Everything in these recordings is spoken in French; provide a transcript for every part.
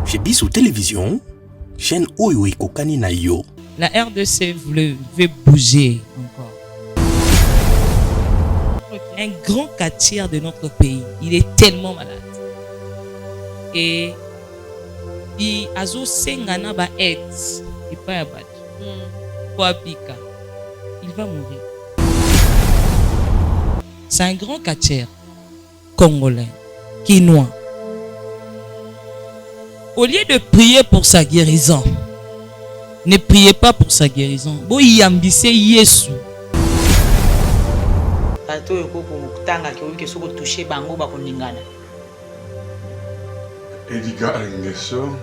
Chez Bissou Télévision, chaîne Oyo et Kokani na yo. La RDC veut bouger encore. Un grand quartier de notre pays, il est tellement malade. Et il a sengana ba aide, il pas abattu. Il va mourir. C'est un grand quartier congolais, quinois. Au lieu de prier pour sa guérison, ne priez pas pour sa guérison. Bo yambise Yesu. Tato yoko kutanga ki soko toucher bango ba koningana. Edgar Nguesso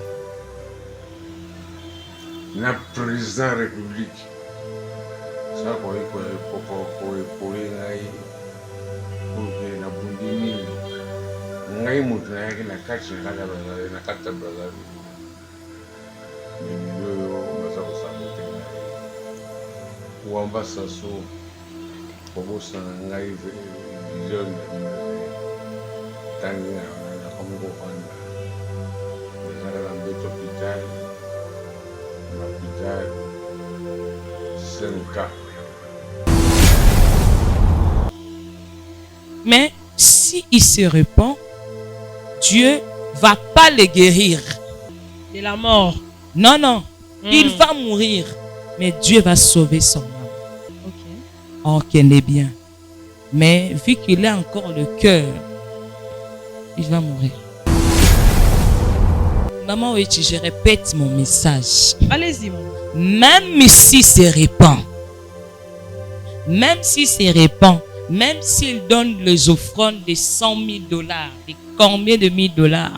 na président république. Ça quoi pour ngai pour na bundini. Ngai mutu na yake na kati na kata brother. Ndio unaweza kusamehe. Kuomba sasa kubosa ngai vision tanga na Kongo kwanda. Ndio na mbeto hospital. L'hôpital Senka. Mais si il se répand, Dieu va pas le guérir de la mort. Non. Il va mourir, mais Dieu va sauver son âme. Ok, est bien. Mais vu qu'il a encore le cœur, il va mourir. Maman Oechi, je répète mon message. Allez-y, maman. Même si c'est répand, même s'il donne les offrandes de $100,000, de combien de $1,000,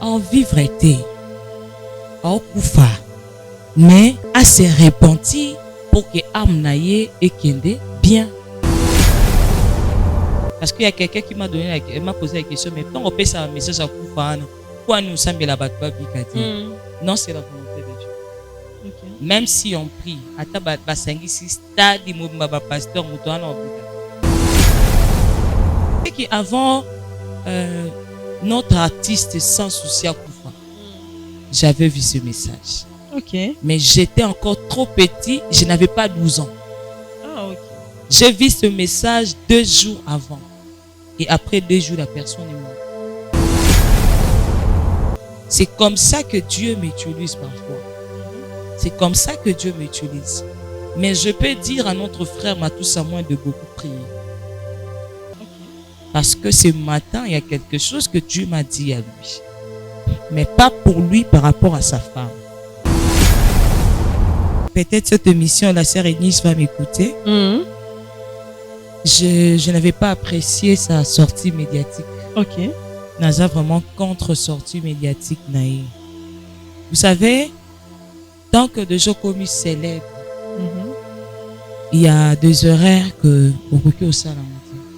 en vivreté, en koufa, mais à se repentir pour que Amnaye et Kende bien. Parce qu'il y a quelqu'un qui m'a posé la question, mais quand on paie ça un message à koufa, pourquoi nous sommes là-bas? Non, c'est la volonté de Dieu. Okay. Même si on prie, avant notre artiste sans souci à Koufa, j'avais vu ce message. Okay. Mais j'étais encore trop petit, je n'avais pas 12 ans. Okay. J'ai vu ce message 2 jours avant. Et après 2 jours, la personne est morte. C'est comme ça que Dieu m'utilise parfois. C'est comme ça que Dieu m'utilise. Mais je peux dire à notre frère Matou Samoin de beaucoup prier. Parce que ce matin, il y a quelque chose que Dieu m'a dit à lui. Mais pas pour lui par rapport à sa femme. Peut-être cette émission, la sœur Eunice va m'écouter. Je n'avais pas apprécié sa sortie médiatique. Ok. Naza vraiment contre sortie médiatique naïe. Vous savez, tant que des gens comme célèbres, il y a des horaires que vous pouvez au salon.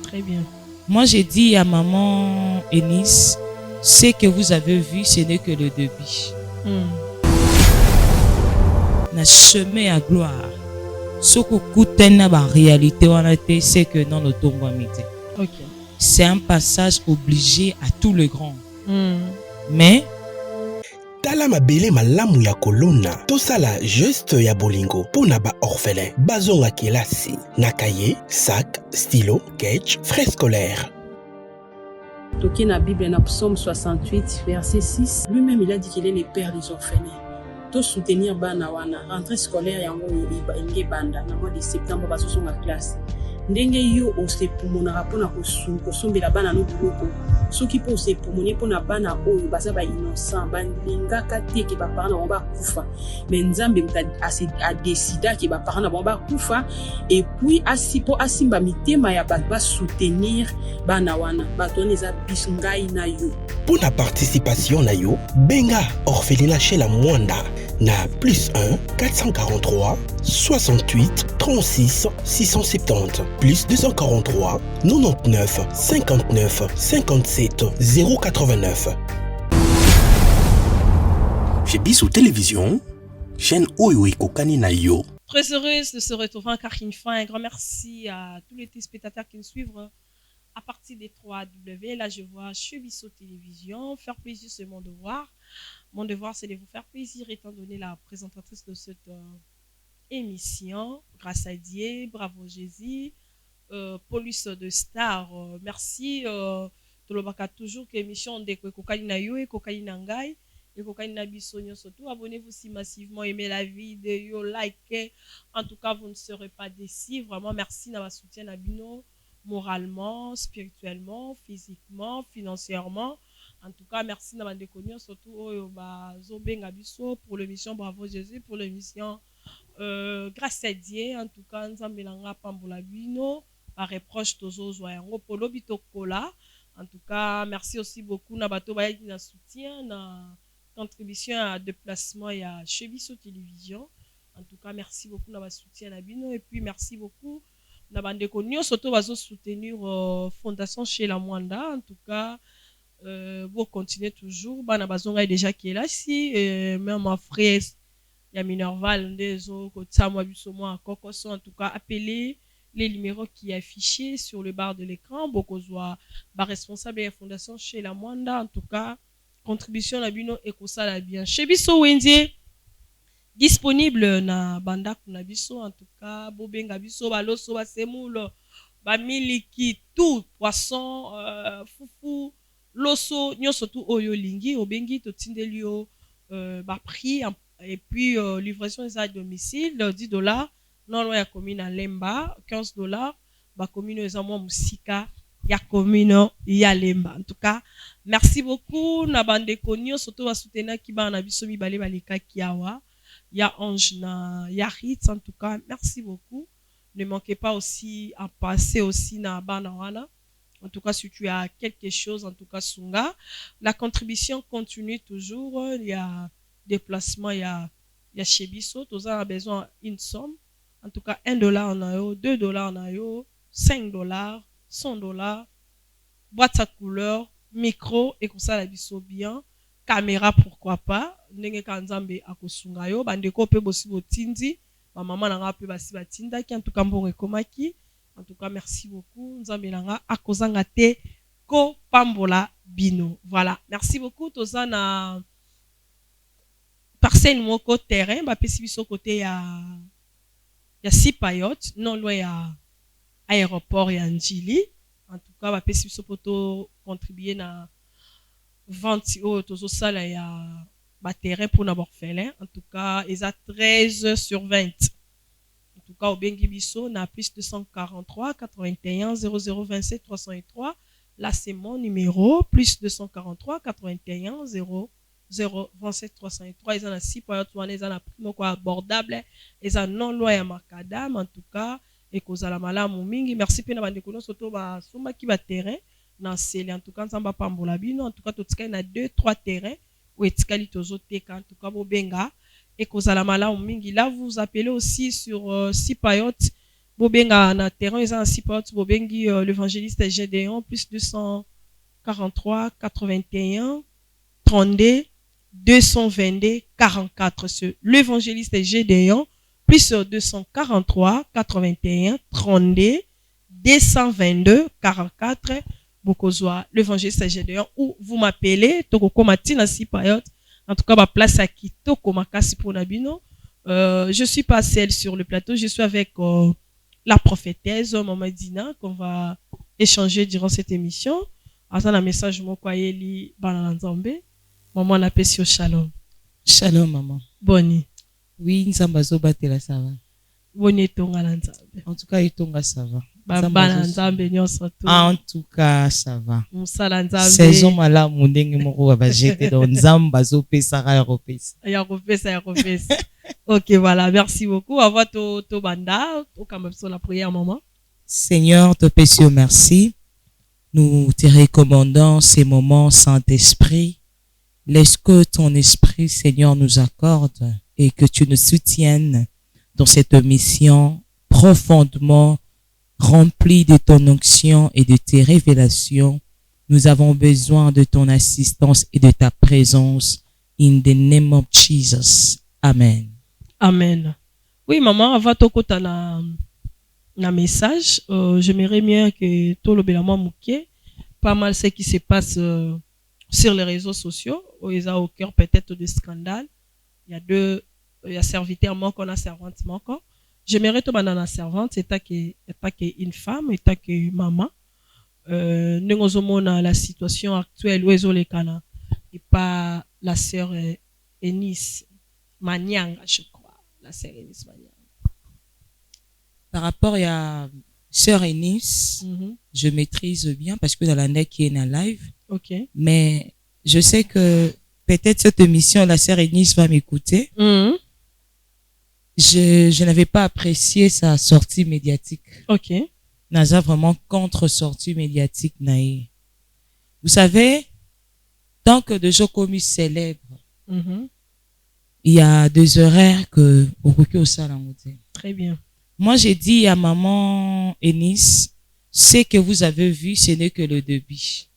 Très bien. Moi, j'ai dit à maman Eunice, ce que vous avez vu, ce n'est que le début. Na chemin à gloire. Ce que koutena ba réalité c'est que dans le tombeau midi. Ok. C'est un passage obligé à tout le grand. Mais Tala mabele malamu ya kolona tosala geste ya bolingo pona ba orphelin bazonga kelasi na cahier, sac, stylo, sketch, frais scolaires. Toki na Bible na Psaume 68 verset 6, lui-même il a dit qu'il est le père des orphelins. To soutenir bana wana rentrée scolaire yango inge banda na mois de septembre bazosonga classe. Ndenge yo osepumona pona kosombela bana no biloko soki po osepumoni pona bana oyo baza ba innocent balingaka te ke ba parents na ba kufa mais nzambe a décidé ke ba parents na ba kufa et puis asipo asimba mitema ya ba soutenir bana wana batone za bisungai na yo. Pour la participation na yo benga orphelinat chez la Mwanda na +1 443 68 36 670 plus 243 99 59 57 089. Chez Bissou Télévision, chaîne Oyo et Kokani na yo. Très heureuse de se retrouver encore une fois. Un grand merci à tous les téléspectateurs qui nous suivent à partir des 3W. Là, je vois Chebisso Télévision. Faire plaisir, c'est mon devoir. Mon devoir, c'est de vous faire plaisir, étant donné la présentatrice de cette émission. Grâce à Dieu, bravo Jésus. Police de Star, merci. Tolobaka toujours que émission de Kokali na yo et Kokali na ngai et Kokali na biso surtout. Abonnez-vous si massivement, aimez la vidéo, likez. En tout cas, vous ne serez pas déçus. Vraiment, merci na soutien na bino moralement, spirituellement, physiquement, financièrement. En tout cas, merci na bande konyo surtout zobenga biso pour l'émission Bravo Jésus, pour l'émission grâce à Dieu. En tout cas, nzambe nanga pambola bino par reproche tozo zoyango polo bitokola. En tout cas, merci aussi beaucoup na bato ba na soutien na contribution à déplacement et à Chebisso Télévision. En tout cas, merci beaucoup na ba soutien na bino et puis merci beaucoup na bande konyo surtout bazo soutenir Fondation chez la Mwanda. En tout cas, vous continuez toujours. Bana bazonga déjà qui est là si même ma frère ya Minerval ndezo ko tsamwa biso moi kokoso. En tout cas, appelez les numéros qui est affichés sur le bar de l'écran. Bokozwa ba responsable de la Fondation chez la Mwanda. En tout cas, contribution na bino ekosala bien. Chebisso Wendie disponible na banda kuna biso. En tout cas, bobenga biso baloso ba semulo ba miliki tout poisson fufu loso nyonso tout oyo lingi obengi to tindelio ba prix et puis livraison à domicile $10. Non loin ya commune à Lemba, $15. Ba commune eza mwa musika ya commune ya Lemba. En tout cas, merci beaucoup na bande konyo surtout ba soutenir ki ba na biso mibale baleka kiawa. Ya Ange na ya Ritz. En tout cas, merci beaucoup. Ne manquez pas aussi à passer aussi na bana wana. En tout cas, si tu as quelque chose, en tout cas, Sunga, la contribution continue toujours. Il y a déplacement, il y a Chebisso. Tous a besoin d'une somme. En tout cas, $1 en ayo, $2 en ayo, $5, $100, boîte à couleur, micro, et comme ça, la biso bien. Caméra, pourquoi pas. Nenge kanzambe akosunga yo. Bandeko pe bosi botindi. Ma maman n'a pas basi batinda qui en tout cas bon rekomaki. En tout cas, merci beaucoup. Nzambe nanga akozanga te ko pambola bino. Voilà. Merci beaucoup. Tozana parcelle moko terrain. Ba pesi biso côté ya Sipayot. Non loin ya aéroport ya Njili. En tout cas, ba pesi biso poto contribuer na vente au tozo sala ya ba terrain pour na orphelin. En tout cas, ils a 13/20. En tout cas, au bengi biso na plus 243 81 0027 303. Là, c'est mon numéro, plus 243 81 0027 303. Ils en a 6 pour ils en a primo quoi abordable. Ils en non loin à Macadam. En tout cas, et cause à la malamu mingi. Merci pena bande kono soto ba soma ki ba terrain na sele. En tout cas, nzamba pambola bino. En tout cas, totika na 2-3 terrains où etikali tozo teka. En tout cas, bo benga et cause à la malamu mingi. Là, vous appelez aussi sur Sipayot. Bobenga na terrain ils ont Sipayot. Bobengi l'évangéliste Gédéon plus 243 81 32 222 44. C'est l'évangéliste Gédéon plus 243 81 32 222 44. Bokozwa l'évangéliste Gédéon ou vous m'appelez Tokoko Matina Sipayot. En tout cas, ma place à Kitoko Makasi pour Nabino. Je suis pas seule sur le plateau, je suis avec la prophétesse Maman Dina qu'on va échanger durant cette émission. Attends un message mon kwayeli banana nzambe. Maman na pesi shalom. Shalom maman. Boni. Oui, nzamba zo batela ça va. Boni tonga na nzambe. En tout cas, itonga ça va. Bana nzambe nyonso to. En tout cas, ça va. Musala nzambe. Saison mala mundenge moko ba jeter dans nzamba zo pesa ya repesa. Ya repesa. OK, voilà, merci beaucoup. Avant to banda, to quand même sur la prière maman. Seigneur, te pèsons merci. Nous te recommandons ces moments, Saint-Esprit. Laisse que ton esprit, Seigneur, nous accorde et que tu nous soutiennes dans cette mission profondément remplie de ton onction et de tes révélations. Nous avons besoin de ton assistance et de ta présence. In the name of Jesus. Amen. Amen. Oui, maman, avant to kota na un message. J'aimerais bien que tout le Bélamois Mouké, pas mal ce qui se passe sur les réseaux sociaux, où ils ont au cœur peut-être de scandales. Il y a serviteur manquant, on a servante manquant. J'aimerais tout la servante, c'est pas qu'une femme, c'est que maman. Nous avons la situation actuelle où ils ont les canards. Et pas la sœur Eunice Manyanga, je crois. La sœur Eunice Manyanga. Par rapport à sœur Eunice, je maîtrise bien parce que dans la NEC qui est en live. Ok. Mais je sais que peut-être cette émission, la sœur Eunice va m'écouter. Je n'avais pas apprécié sa sortie médiatique. Ok. Naza vraiment contre sortie médiatique naïe. Vous savez, tant que de jours commis célèbres, il y a des horaires que au salon. Très bien. Moi, j'ai dit à maman Eunice, ce que vous avez vu, ce n'est que le début.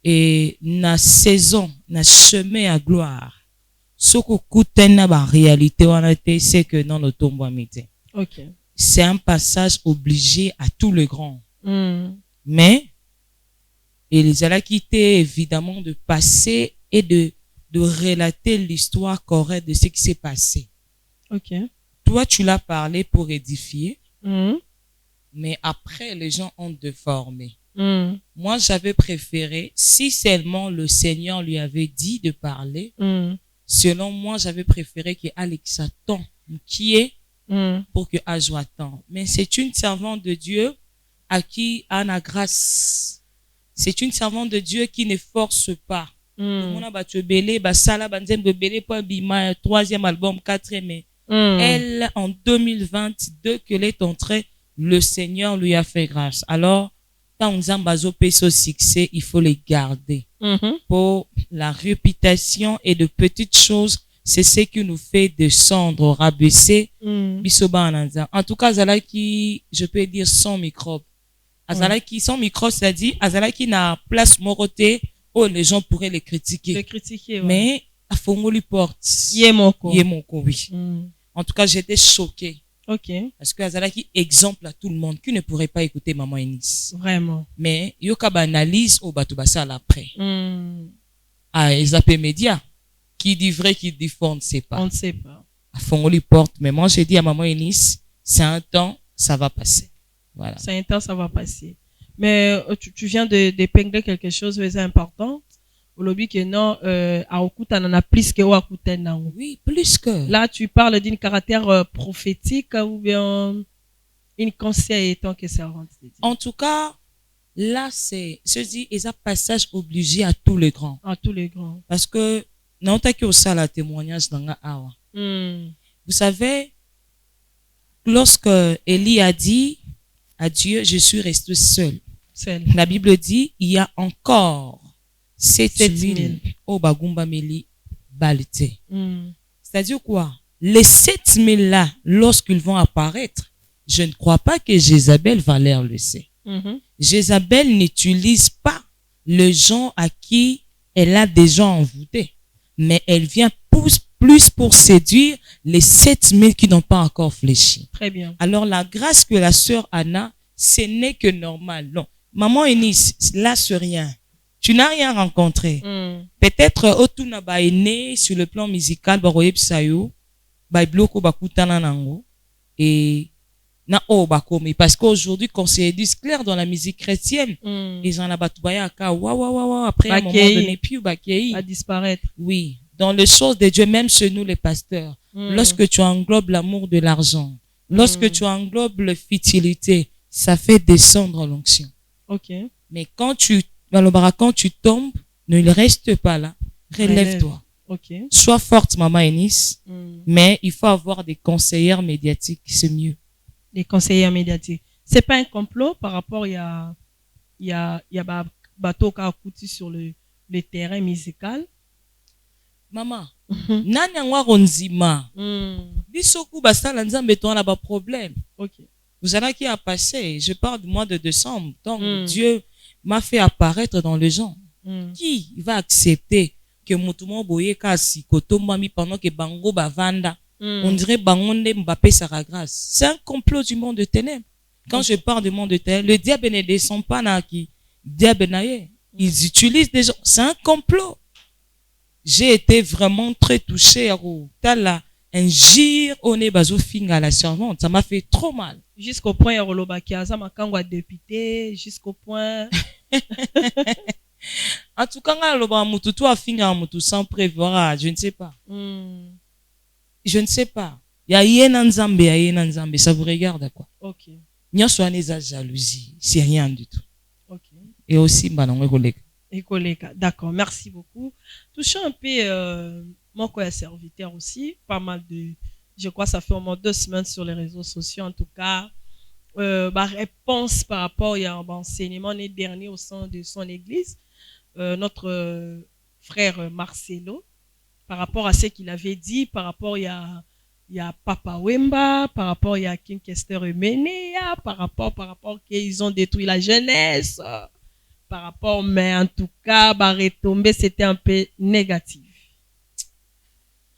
Et na saison, na chemin à gloire. Ce que coûte na réalité, on a été, c'est que non, le tombe à midi. Ok. C'est un passage obligé à tout le grand. Mais, ils allaient quitter évidemment de passer et de relater l'histoire correcte de ce qui s'est passé. Ok. Toi, tu l'as parlé pour édifier, mais après, les gens ont déformé. Moi, j'avais préféré, si seulement le Seigneur lui avait dit de parler, selon moi, j'avais préféré que Alexa tombe, qui est pour que Ajo attend. Mais c'est une servante de Dieu à qui a la grâce. C'est une servante de Dieu qui ne force pas. On a battu belé, basala, banzem belé, pour bima, 3e album, 4e. Elle, en 2022, qu'elle est entrée, le Seigneur lui a fait grâce. Alors, quand on a péso succès, il faut les garder. Pour la réputation et de petites choses, c'est ce qui nous fait descendre, rabaisser. En tout cas, Azalaki, je peux dire sans microbe. Azalaki, sans microbe, c'est-à-dire, Azalaki n'a place moroté où les gens pourraient les critiquer. Ouais. Mais, à Fongo lui porte. Yemoko, oui. En tout cas, j'étais choquée. Ok. Parce que Azalaki exemple à tout le monde qui ne pourrait pas écouter Maman Eunice. Vraiment. Mais, yoka analyse au batubasa à l'après. À Ezapé Média. Qui dit vrai, qui dit faux, on ne sait pas. On ne sait pas. À fond, on lui porte. Mais moi, j'ai dit à Maman Eunice, c'est un temps, ça va passer. Voilà. C'est un temps, ça va passer. Mais tu viens d'épingler quelque chose de important. Au lobby que non, à Okuta, on en a plus que Okuta. Oui, plus que. Là, tu parles d'un caractère prophétique ou bien une conseil étant que servante de Dieu. En tout cas, là, c'est un passage obligé à tous les grands. À tous les grands. Parce que, non, t'as que ça la témoignage dans la awa. Vous savez, lorsque Élie a dit à Dieu, je suis resté seul. La Bible dit, il y a encore 7000 au Bagumba Meli Balite. C'est-à-dire quoi? Les 7000 là, lorsqu'ils vont apparaître, je ne crois pas que Jézabel va leur laisser. Jézabel n'utilise pas les gens à qui elle a déjà envoûté. Mais elle vient plus pour séduire les 7000 qui n'ont pas encore fléchi. Très bien. Alors, la grâce que la sœur Anna, ce n'est que normal. Non. Maman Eunice, là, c'est rien. Tu n'as rien rencontré. Peut-être, Otuna ba né sur le plan musical, Baroye Psayo, Baïbloko Bakutana Nango, et na o bakomi. Parce qu'aujourd'hui, quand c'est clair dans la musique chrétienne, ils en a batubaya ka wa après un moment donné, puis bakei à disparaître. Oui. Dans les choses de Dieu, même chez nous, les pasteurs, lorsque tu englobes l'amour de l'argent, lorsque tu englobes la futilité, ça fait descendre l'onction. Ok. Mais quand tu tombes, ne reste pas là. Relève-toi. Okay. Sois forte, Maman Eunice, mais il faut avoir des conseillères médiatiques, c'est mieux. Des conseillères médiatiques. C'est pas un complot par rapport, il y a bateau qui a coûté sur le terrain musical. Maman, nani angwa ronzima. Bisoku basala nzambe to na ba problème. OK. Vous allez qui a passé, je parle du mois de décembre. Donc Dieu m'a fait apparaître dans les gens. Qui va accepter que Moutoumou boye kasi koto mami pendant que bango bavanda On dirait Bangonde Mbappé Sarah Grâce. C'est un complot du monde de ténèbres. Quand je parle du monde de ténèbres, le diable ne descend pas dans qui. Diable naïe. Ils utilisent des gens. C'est un complot. J'ai été vraiment très touché. T'as là un gire au nez bazo finga à la servante. Ça m'a fait trop mal. Jusqu'au point, Rolobaki Azama Kangwa député, jusqu'au point. En tout cas, tout a finga sans prévoir. Je ne sais pas. Je ne sais pas. Il y a Yénan Nzambe. Ça vous regarde à quoi? Ok. Il y a jalousie. C'est rien du tout. Ok. Et aussi, d'accord, merci beaucoup. Touchons un peu mon serviteur aussi. Pas mal de. Je crois que ça fait au moins 2 semaines sur les réseaux sociaux, en tout cas. Ma réponse par rapport à l'enseignement dernier au sein de son église. Notre frère Marcelo, par rapport à ce qu'il avait dit, par rapport il y a Papa Wemba, par rapport il y a King Kester Menea, par rapport qu'ils ont détruit la jeunesse, par rapport, mais en tout cas, retombé, c'était un peu négatif.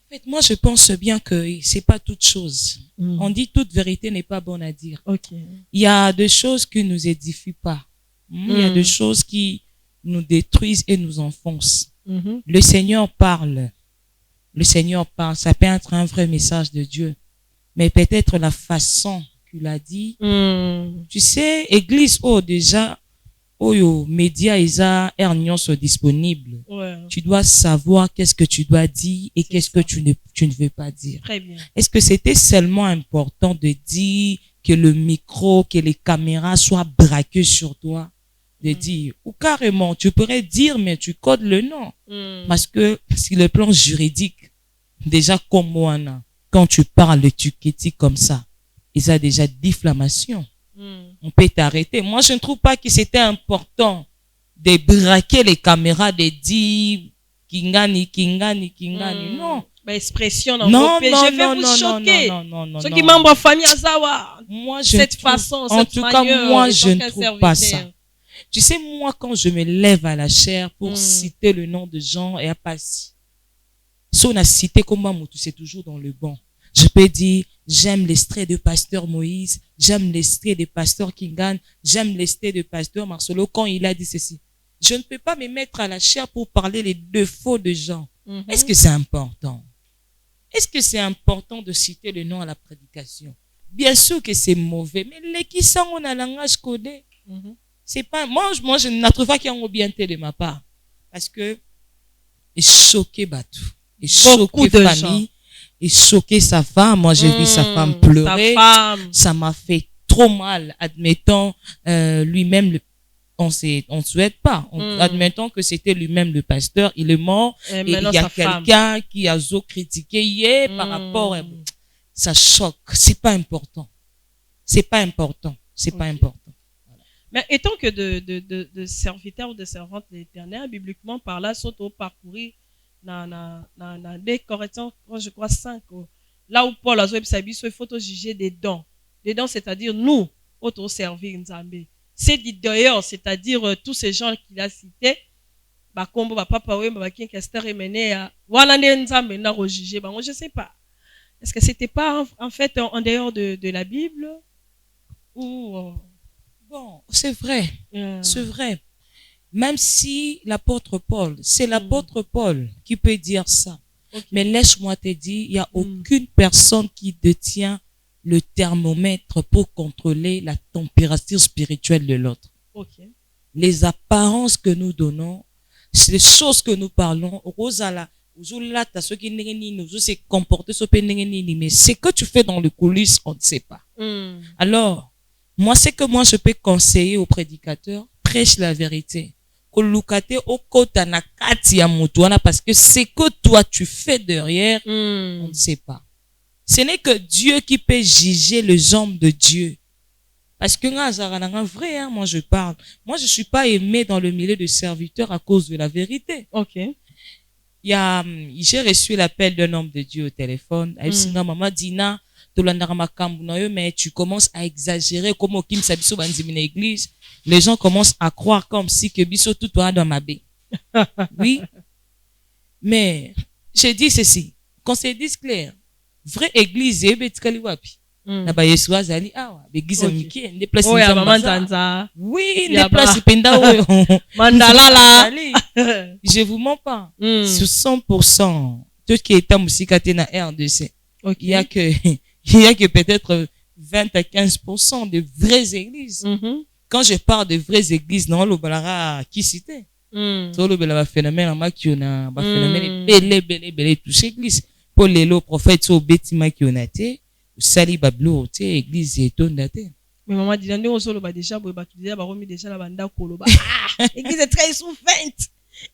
En fait, moi, je pense bien que c'est pas toute chose. On dit toute vérité n'est pas bonne à dire. Okay. Il y a des choses qui nous édifient pas. Il y a des choses qui nous détruisent et nous enfoncent. Le Seigneur parle. Le Seigneur parle. Ça peut être un vrai message de Dieu. Mais peut-être la façon qu'il a dit. Tu sais, Église, déjà, médias, ils sont disponibles. Ouais. Tu dois savoir qu'est-ce que tu dois dire et qu'est-ce que tu ne veux pas dire. Très bien. Est-ce que c'était seulement important de dire que le micro, que les caméras soient braquées sur toi? De dire, ou carrément, tu pourrais dire, mais tu codes le nom. Parce que, sur le plan juridique, déjà comme moi, quand tu parles, tu critiques comme ça, il y a déjà diffamation. On peut t'arrêter. Moi, je ne trouve pas que c'était important de braquer les caméras, de dire Kingani. Non. Expression dans vos pays. Je vais vous choquer. Non. Ceux qui membres famille Azawa. Cette manière, moi, je ne trouve pas ça. Tu sais, moi, quand je me lève à la chair pour citer le nom de Jean et à passer, si on a cité comme Moutou, c'est toujours dans le bon. Je peux dire, j'aime l'extrait de pasteur Moïse, j'aime l'extrait de pasteur Kingan, j'aime l'extrait de pasteur Marcelo quand il a dit ceci. Je ne peux pas me mettre à la chair pour parler les défauts de gens. Est-ce que c'est important? Est-ce que c'est important de citer le nom à la prédication? Bien sûr que c'est mauvais, mais les qui sont on a langage codé. C'est pas, moi, je ne trouve pas qu'il y a un bien de ma part. Parce que, il choqué Batou. Il choqué famille. Il choqué sa femme. Moi, j'ai vu sa femme pleurer. Ça m'a fait trop mal. Admettons, lui-même, on souhaite pas. Admettons que c'était lui-même le pasteur. Il est mort. Et il y a quelqu'un qui a critiqué par rapport à, ça choque. C'est pas important. C'est pas important. Mais étant que de serviteurs ou de servantes de l'Éternel, bibliquement parlant, surtout parcourir dans des Corinthiens, je crois 5, là où Paul a dit il faut juger des dons. Des dons, c'est-à-dire nous, auto servir Nzambe. C'est dit d'ailleurs, c'est-à-dire tous ces gens qu'il a cités, Bakombo, Papa Wemba, King Kester et Menea, voilà Nzambe n'a rejugé. Moi, je sais pas. Est-ce que c'était pas en fait en dehors de la Bible ou Bon, c'est vrai. C'est vrai. Même si l'apôtre Paul, c'est l'apôtre Paul qui peut dire ça. Okay. Mais laisse-moi te dire, il n'y a aucune personne qui détient le thermomètre pour contrôler la température spirituelle de l'autre. Okay. Les apparences que nous donnons, les choses que nous parlons, mais ce que tu fais dans le coulisses, on ne sait pas. Alors, moi, c'est que moi, je peux conseiller aux prédicateurs, prêche la vérité. Parce que c'est que toi, tu fais derrière, on ne sait pas. Ce n'est que Dieu qui peut juger les hommes de Dieu. Parce que, vrai, hein, moi, je parle. Moi, je suis pas aimé dans le milieu de serviteurs à cause de la vérité. Ok. J'ai reçu l'appel d'un homme de Dieu au téléphone. Maman Dina, mais tu commences à exagérer comme au Kim Sabiso Banzimine église. Les gens commencent à croire comme si que Biso tout toi dans ma baie. Oui. Mais, j'ai dit ceci. Qu'on se dise clair. vraie église ebetikali wapi na ba Yesu azali awa l'église miki nde place oh ya mama Nzanza oui nde place penda oyo mandalala je vous mens pas sur 100% tout qui est musika te na RDC il y a que peut-être 20 à 15% de vraies églises. Quand je parle de vraies églises, non, le balara qui cité. Tout le bela phénomène en makiona, ba phénomène belé touche église. Pour les lots prophètes au beti makiona te, sali bablo te église etonda te. Mais maman dit ndé osolo ba déjà boy ba déjà ba remis déjà la banda koloba. Église est très sous 20.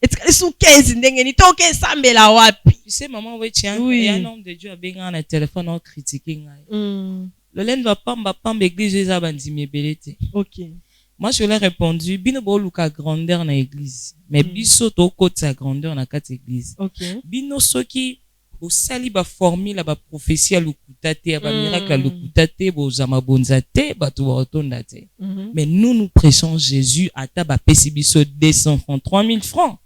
Et très sous 15 ndenge ni toke sambela wapi. Tu sais maman ouais tiens, il y a un homme de Dieu a benga na téléphone en critiquer ngai. Le len va pas église eza bandimi belete. OK. Moi je lui ai répondu bino bo luka grandeur na église mais biso to côté sa grandeur na quatre église. OK. Bino soki bo sali ba formule ba prophétie à lukuta te ba miracle à lukuta te bo zama bonza te ba to rotonda te. Mais nous prêchons Jésus à ta ba pesi biso 200 francs 3000 francs.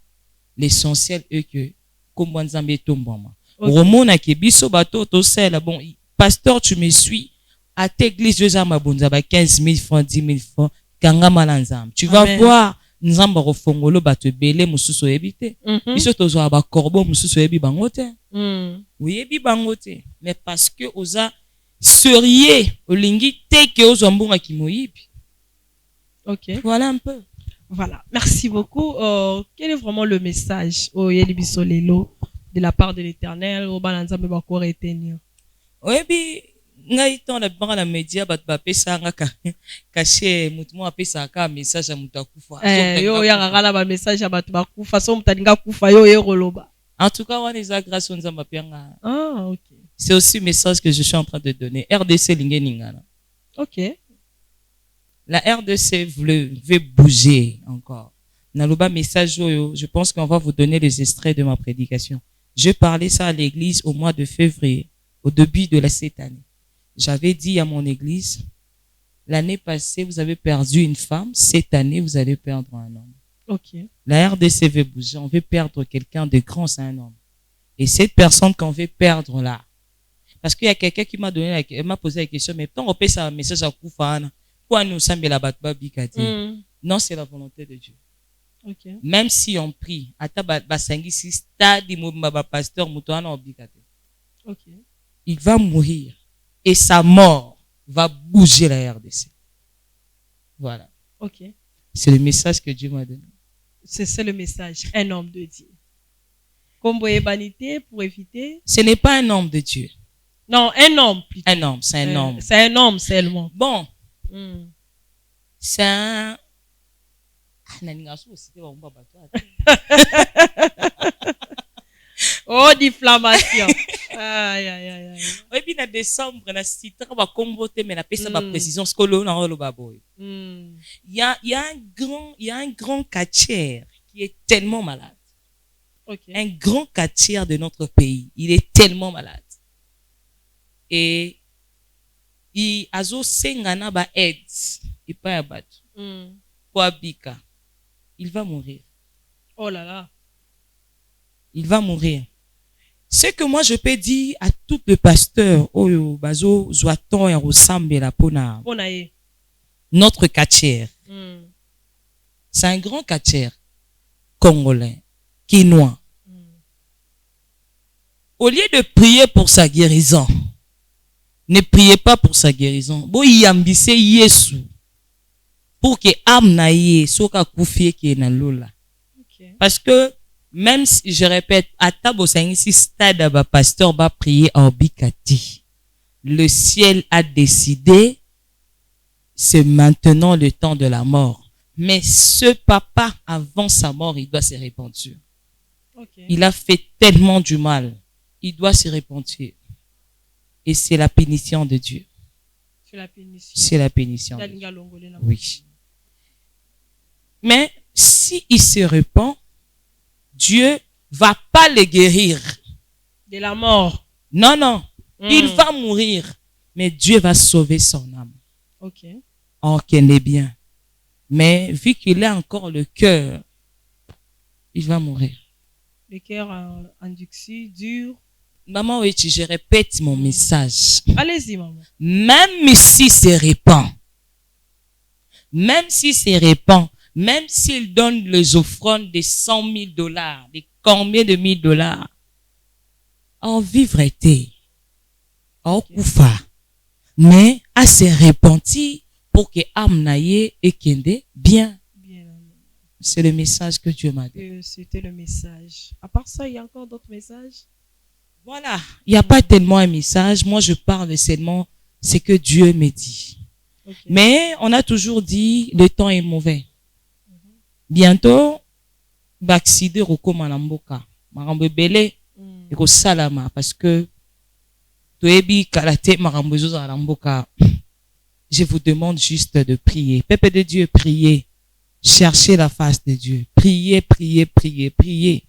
L'essentiel est que comme nzambe tombama. Romona ke biso bato to sala bon pasteur tu me suis à ta église deux ans mabonza ba 15 000 francs 10 000 francs kanga malanzam tu vas voir nzamba rofongolo bato belé mususu ebité biso tozo ba corbeau mususu ebi bangote oui ebi bangote mais parce que oza serieux olingi te ke ozo mbonga kimoyibi. OK, voilà un peu. Voilà, merci beaucoup. Quel est vraiment le message au Yelibiso Lelo de la part de l'Éternel au balanzambe bakore retenir? Oui, ngai ton la banga na média bat ba pesa nga caché mutu mo apesa ka message ya mutu akufa. Yo ya ngala ba message ya bat bakufa so mutalinga kufa yo eroloba. En tout cas, on est grâce à nzamba pianga. Ah, OK. C'est aussi le message que je suis en train de donner. RDC lingeningana. OK. La RDC veut bouger encore. Naluba message, je pense qu'on va vous donner les extraits de ma prédication. Je parlais ça à l'église au mois de février, au début de cette année. J'avais dit à mon église, l'année passée, vous avez perdu une femme, cette année, vous allez perdre un homme. OK. La RDC veut bouger, on veut perdre quelqu'un de grand, c'est un homme. Et cette personne qu'on veut perdre là, parce qu'il y a quelqu'un qui m'a posé la question, mais tant on paie ça un message à Koufana, nous sommes la non, c'est la volonté de Dieu. Okay. Même si on prie, il va mourir et sa mort va bouger la RDC. Voilà. Okay. C'est le message que Dieu m'a donné. C'est le message, un homme de Dieu. Combo et vanité pour éviter. Ce n'est pas un homme de Dieu. Non, un homme plutôt. Un homme, c'est un homme. C'est un homme seulement. Bon. C'est un... Oh, diffamation. Aïe, aïe, aïe, aïe. Et puis, en décembre, on a cité, on va convoquer, mais on a fait ça par précision, ce que l'on a le baboy. Il y a un grand catcheur qui est tellement malade. Okay. Un grand catcheur de notre pays. Il est tellement malade. Et il a sengana ba aids et pas abattu pour abika. Il va mourir. Oh là là. Il va mourir. Ce que moi je peux dire à tout le pasteur oyo bazo zoaton et ressemble la pona. Notre catcheur. C'est un grand catcheur congolais, quinois. Au lieu de prier pour sa guérison, ne priez pas pour sa guérison. Bo yambise Yesu pour que âme na ye soka kufie ki na lola. Parce que même si je répète, à tabo si stade ba pasteur ba prier en bikati. Le ciel a décidé, c'est maintenant le temps de la mort. Mais ce papa avant sa mort, il doit se repentir. Okay. Il a fait tellement du mal, il doit se repentir. Et c'est la pénition de Dieu. C'est la pénition. C'est la pénition. Oui. Mais si il se repent, Dieu va pas le guérir. De la mort. Non, non. Il va mourir. Mais Dieu va sauver son âme. Ok. Oh, qu'elle est bien. Mais vu qu'il a encore le cœur, il va mourir. Le cœur endurci, dur. Maman Oechi, je répète mon message. Allez-y, maman. Même si c'est répand, même si c'est répand, même s'il donne les offrandes de $100,000, de combien de $1,000, en vivreté, en koufa, mais à se repentir pour que âme naïe et kende bien. C'est le message que Dieu m'a donné. C'était le message. À part ça, il y a encore d'autres messages? Voilà. Il n'y a pas tellement un message. Moi, je parle seulement ce que Dieu me dit. Okay. Mais on a toujours dit, le temps est mauvais. Bientôt, bakside roko manamboka. Marambo belé, eko salama, parce que toebi kalate marambo zo zalamboka. Je vous demande juste de prier. Peuple de Dieu, priez. Cherchez la face de Dieu. Priez, priez, priez, priez.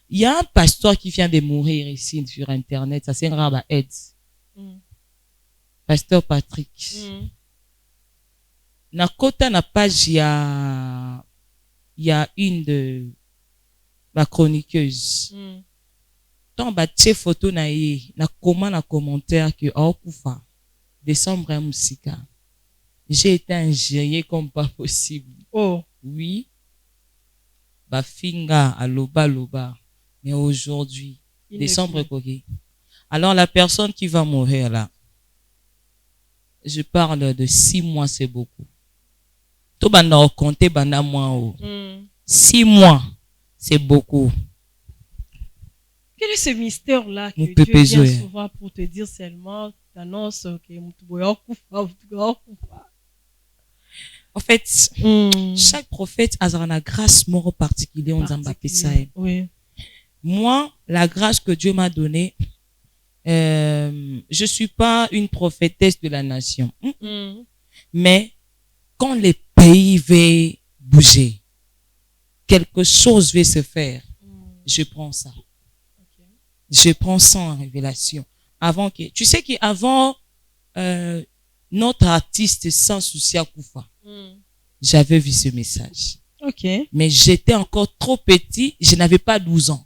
Il y a un pasteur qui vient de mourir ici sur Internet. Ça c'est un rabat aide. Pasteur Patrick. Na kota na page, il y a une de ma chroniqueuse. Tant bâti photo na ye, na comment na commentaire que au koufa décembre à Moussika. J'ai été ingéré comme pas possible. Oh. Oui. Bafinga, aloba, loba. Mais aujourd'hui, décembre, kogi. Alors, la personne qui va mourir là, je parle de 6 mois, c'est beaucoup. Tout banda compter banda mois. 6 mois, c'est beaucoup. Quel est ce mystère-là que Dieu vient souvent pour te dire seulement, t'annonce que en fait, chaque prophète a une grâce mort particulière en Zambapessaï. Oui. Moi, la grâce que Dieu m'a donnée, je suis pas une prophétesse de la nation. Mais quand les pays vont bouger, quelque chose va se faire, je prends ça. Je prends ça en révélation. Avant que, tu sais qu'avant, notre artiste sans souci à Koufa, j'avais vu ce message. Ok. Mais j'étais encore trop petit, je n'avais pas 12 ans.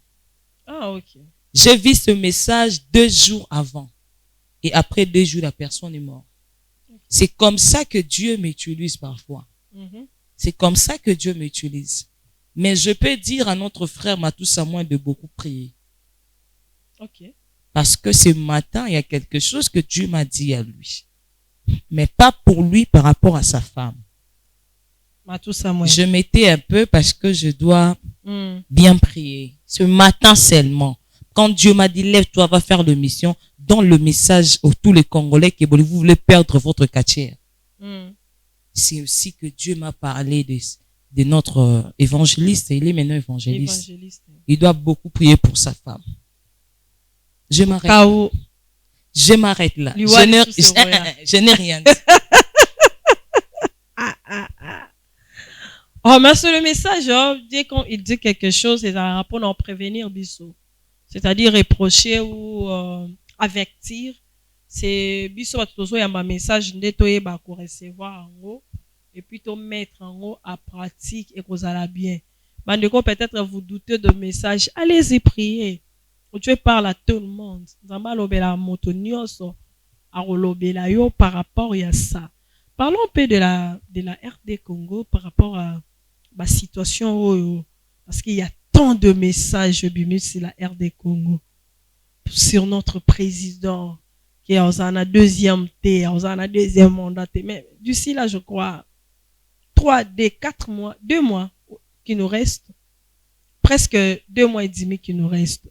Ah, ok. J'ai vu ce message 2 jours avant. Et après 2 jours, la personne est morte. Okay. C'est comme ça que Dieu m'utilise parfois. C'est comme ça que Dieu m'utilise. Mais je peux dire à notre frère Matou Samoin de beaucoup prier. Ok. Parce que ce matin, il y a quelque chose que Dieu m'a dit à lui. Mais pas pour lui par rapport à sa femme. Matou Samoin. Je m'étais un peu parce que je dois bien prier. Ce matin seulement. Quand Dieu m'a dit, lève-toi, va faire le mission, donne le message à tous les Congolais qui vous voulez perdre votre quartier. C'est aussi que Dieu m'a parlé de notre évangéliste. Il est maintenant évangéliste. Il doit beaucoup prier pour sa femme. Je m'arrête. Je m'arrête là. Je n'ai rien dit. Oh, mais sur le message, dès qu'il dit quelque chose, c'est un rapport à prévenir Bissot. C'est-à-dire reprocher ou avertir. C'est Bissot va toujours y a un message nettoyer pour recevoir en haut et puis to mettre en haut à pratique et que ça allait bien. Bandeko, peut-être vous doutez de message. Allez-y prier. Dieu parle à tout le monde. Zamba lobela motonioso a lobela yo par rapport à ça. Parlons un peu de la RD Congo par rapport à la situation parce qu'il y a tant de messages sur la RD Congo, sur notre président qui est en a deuxième mandat. Mais d'ici là, je crois 4 mois, 2 mois qui nous restent, presque 2 mois et demi qui nous restent.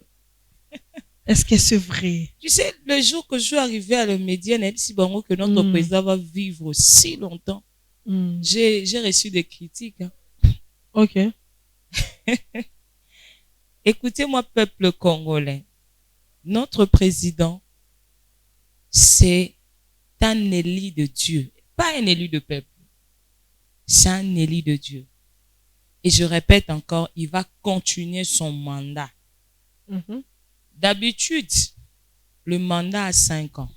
Est-ce que c'est vrai? Tu sais, le jour que je suis arrivé à le média, que notre président va vivre si longtemps, j'ai reçu des critiques. Hein. Ok. Écoutez-moi, peuple congolais. Notre président, c'est un élu de Dieu. Pas un élu de peuple. C'est un élu de Dieu. Et je répète encore, il va continuer son mandat. D'habitude, le mandat a 5 ans.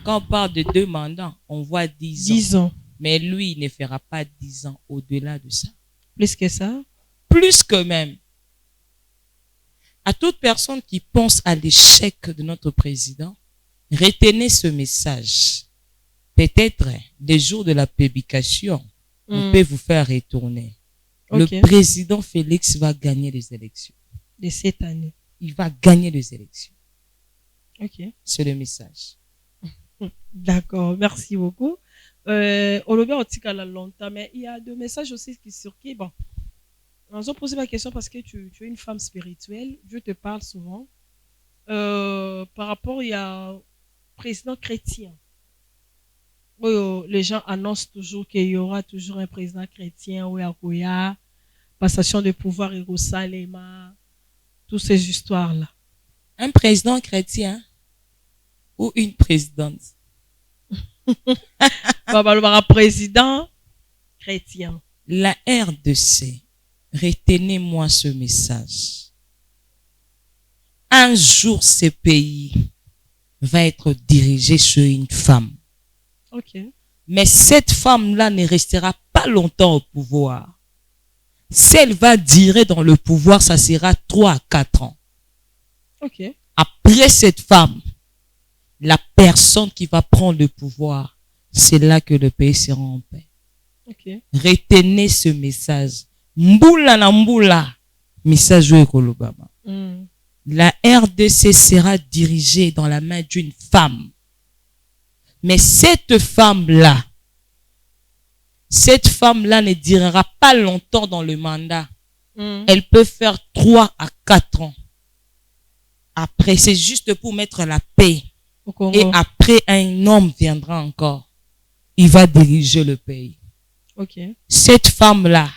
Quand on parle de 2 mandats, on voit 10 ans. Mais lui, il ne fera pas 10 ans au-delà de ça. Plus que ça? Plus que même. À toute personne qui pense à l'échec de notre président, retenez ce message. Peut-être, les jours de la publication, on peut vous faire retourner. Le président Félix va gagner les élections. De cette année. Il va gagner les élections. Ok. C'est le message. D'accord, merci beaucoup. On le voit longtemps, mais il y a deux messages aussi qui circulent. Bon, on a posé ma question parce que tu es une femme spirituelle. Dieu te parle souvent. Par rapport, il y a président chrétien. Les gens annoncent toujours qu'il y aura toujours un président chrétien ou à passation de pouvoir à Jérusalem, toutes ces histoires-là. Un président chrétien ou une présidente? Un président chrétien. La RDC, retenez-moi ce message. Un jour, ce pays va être dirigé sur une femme. Okay. Mais cette femme-là ne restera pas longtemps au pouvoir. Si elle va durer dans le pouvoir, ça sera 3 à 4 ans. Okay. Après cette femme, la personne qui va prendre le pouvoir, c'est là que le pays sera en paix. Okay. Retenez ce message. Mboula na mboula, message Ekolobama. La RDC sera dirigée dans la main d'une femme. Mais cette femme-là ne durera pas longtemps dans le mandat. Elle peut faire 3 à 4 ans. Après, c'est juste pour mettre la paix. Et après, un homme viendra encore. Il va diriger le pays. Okay. Cette femme-là,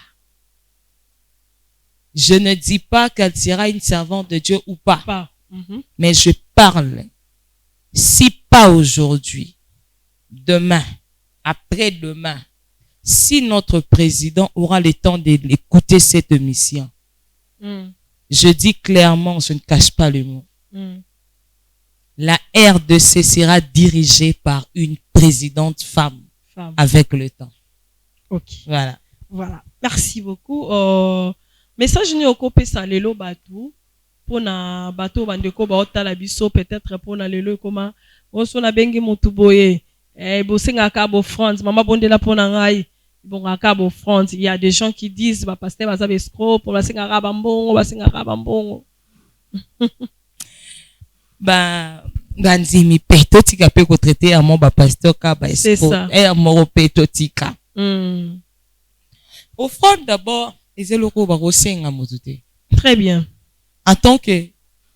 je ne dis pas qu'elle sera une servante de Dieu ou pas. Mais je parle. Si pas aujourd'hui, demain, après-demain, si notre président aura le temps d'écouter cette émission, je dis clairement, je ne cache pas le mot. La RDC sera dirigée par une présidente femme. Avec le temps. Ok. Voilà. Voilà. Merci beaucoup. Message ni okopé ça lelo batou pour na bateau bandeko ba otala biso peut-être pour na lelo comment on so na bengi mutu boye bosenga ka bo France mama bondela pour na ngai bon ka bo France il y a des gens qui disent ba pasteur baza escroc pour basenga ka bambongo Banzimi petotika pe ko traiter à mon pasteur ka ba escroc et moro petotika. Offrande d'abord. Très bien. En tant que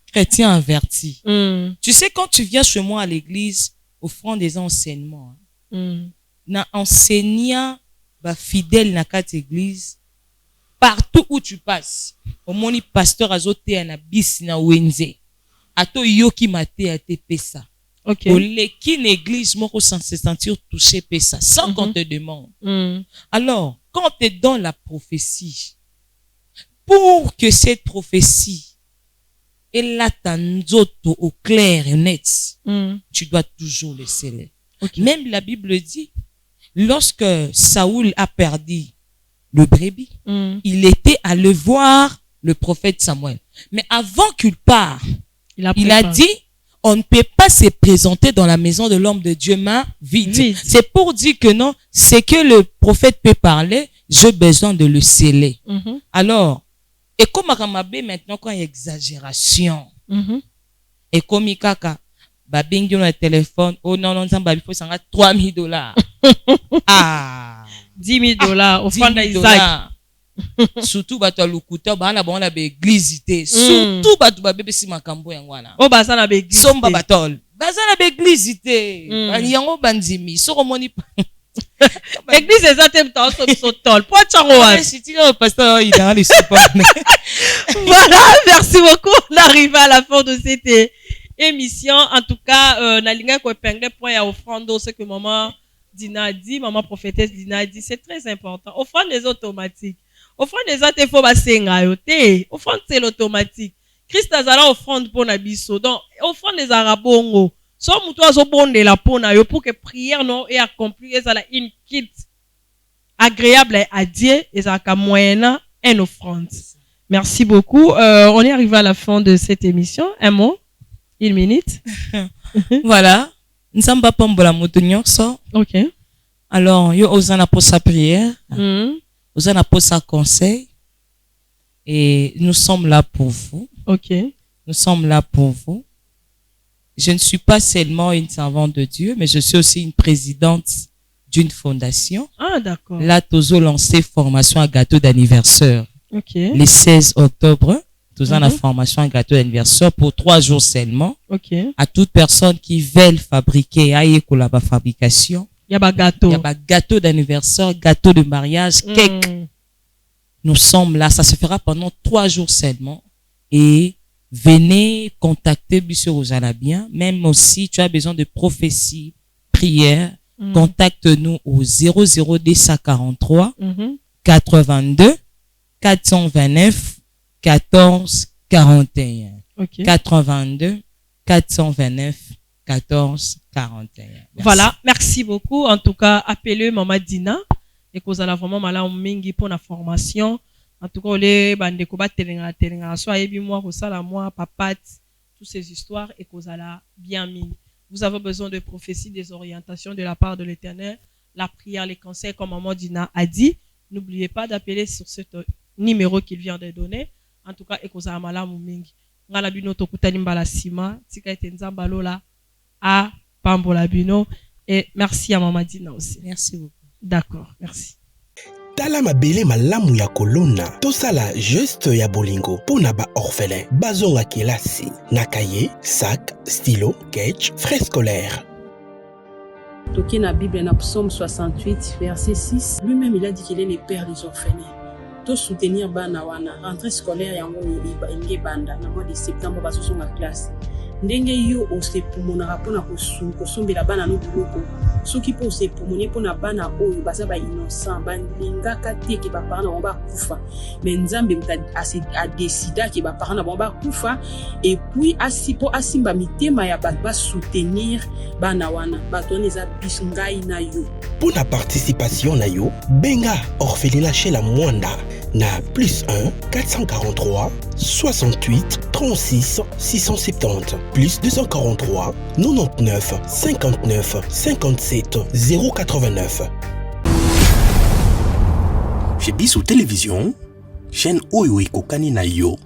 chrétien averti. Tu sais, quand tu viens chez moi à l'église, offrande des enseignements. Na enseignant, fidèle na quatre église, partout où tu passes, au moni pasteur azote na bis na wenze. Ato yoki mate a te pesa. Ok. Au qui l'église, moko sans se sentir touché pesa, sans qu'on te demande. Alors, quand tu es dans la prophétie, pour que cette prophétie elle attende au clair et net, tu dois toujours le sceller. Okay. Même la Bible dit, lorsque Saoul a perdu le brebis, il était allé voir le prophète Samuel. Mais avant qu'il parte, il a dit, on ne peut pas se présenter dans la maison de l'homme de Dieu main vide. C'est pour dire que non, c'est que le prophète peut parler, j'ai besoin de le sceller. Alors, et comme Ramabé maintenant quand il y a exagération, et comme Ikaka, babingi on a téléphone, oh non, il faut s'en 3 000 $. Ah, 10 000 $, au fond d'Isaac. Surtout bato lukuta bana bona be église té surtout bato ba bébé si makambo yangwana o baza na be église somba batol baza na be église té yango bandimi soko moni église ezate mtanso sotol po tsango wa si le pasteur il dans les support. Voilà, merci beaucoup. On arrive à la fin de cette émission. En tout cas, nalinga ko épingler point ya offrande ce que maman Dina dit, maman prophétesse Dina dit, c'est très important. Offrande les automatiques. Offrande les autres, il faut basenga yote. Offrande c'est l'automatique. Christ azala offrande pour na biso. Donc, offrande les arabongo. So muto azo bonde la pona yo pour que prière non et accomplie ezala une kit agréable à Dieu ezaka moyena une offrande. Merci beaucoup. On est arrivé à la fin de cette émission. Un mot, une minute. Voilà. Nous sommes pas pour la montagne, ça. Ok. Alors, yo osana pour sa prière, osana pour sa conseil, et nous sommes là pour vous. Ok. Nous sommes là pour vous. Je ne suis pas seulement une servante de Dieu, mais je suis aussi une présidente d'une fondation. Ah, d'accord. Là, Tozo lancé formation à gâteau d'anniversaire. Ok. Le 16 octobre, Tozo la formation à gâteau d'anniversaire pour 3 jours seulement. Ok. À toute personne qui veut fabriquer, aïe, la fabrication. Il y a pas gâteau. Il y a pas gâteau d'anniversaire, gâteau de mariage, cake. Nous sommes là. Ça se fera pendant 3 jours seulement. Et venez contacter Bissot Rosalabien. Même aussi, tu as besoin de prophétie, prière. Contacte-nous au 00D143 82 429 14 41. Okay. 82 429 14 41. Merci. Voilà, merci beaucoup. En tout cas, appelez Maman Dina et que vous allez vraiment malin mingi pour la formation. En tout cas, les bandes ko ba telenga soit ebi moi ko sala moi papat toutes ces histoires et que vous allez bien mis. Vous avez besoin de prophéties, des orientations de la part de l'Éternel, la prière, les conseils comme Maman Dina a dit. N'oubliez pas d'appeler sur ce numéro qu'il vient de donner. En tout cas, et que vous allez malin mingi. Ngala bino to kutani mbala sima, tika etenzamba lola à Pambola Bino. Et merci à Maman Dina aussi. Merci beaucoup. D'accord, merci. Tala mabele malamu ya kolona tosala geste ya bolingo pona ba orphelin bazonga kelasi na cahier, sac, stylo, sketch, frais scolaire. Toki na Bible na Psaume 68 verset 6, lui-même il a dit qu'il est le père des orphelins. To soutenir bana wana rentrée scolaire yango ngi banda na mois de septembre basoso na classe. Ndenge yo osepumona pona kosombela bana no biloko soki po osepumoni pona bana oyo baza ba innocent balingaka te ke ba parents na ba kufa mais nzambe a décidé que ba parents na ba kufa et puis asimba mitema ya ba soutenir bana wana batoni za bisungai na yo. Pour la participation na yo benga orphelinat chez la Mwanda na +1 443 68 36 670 plus 243 99 59 57 089. Chez Bissot Télévision, chaîne Oyo Kokani na yo.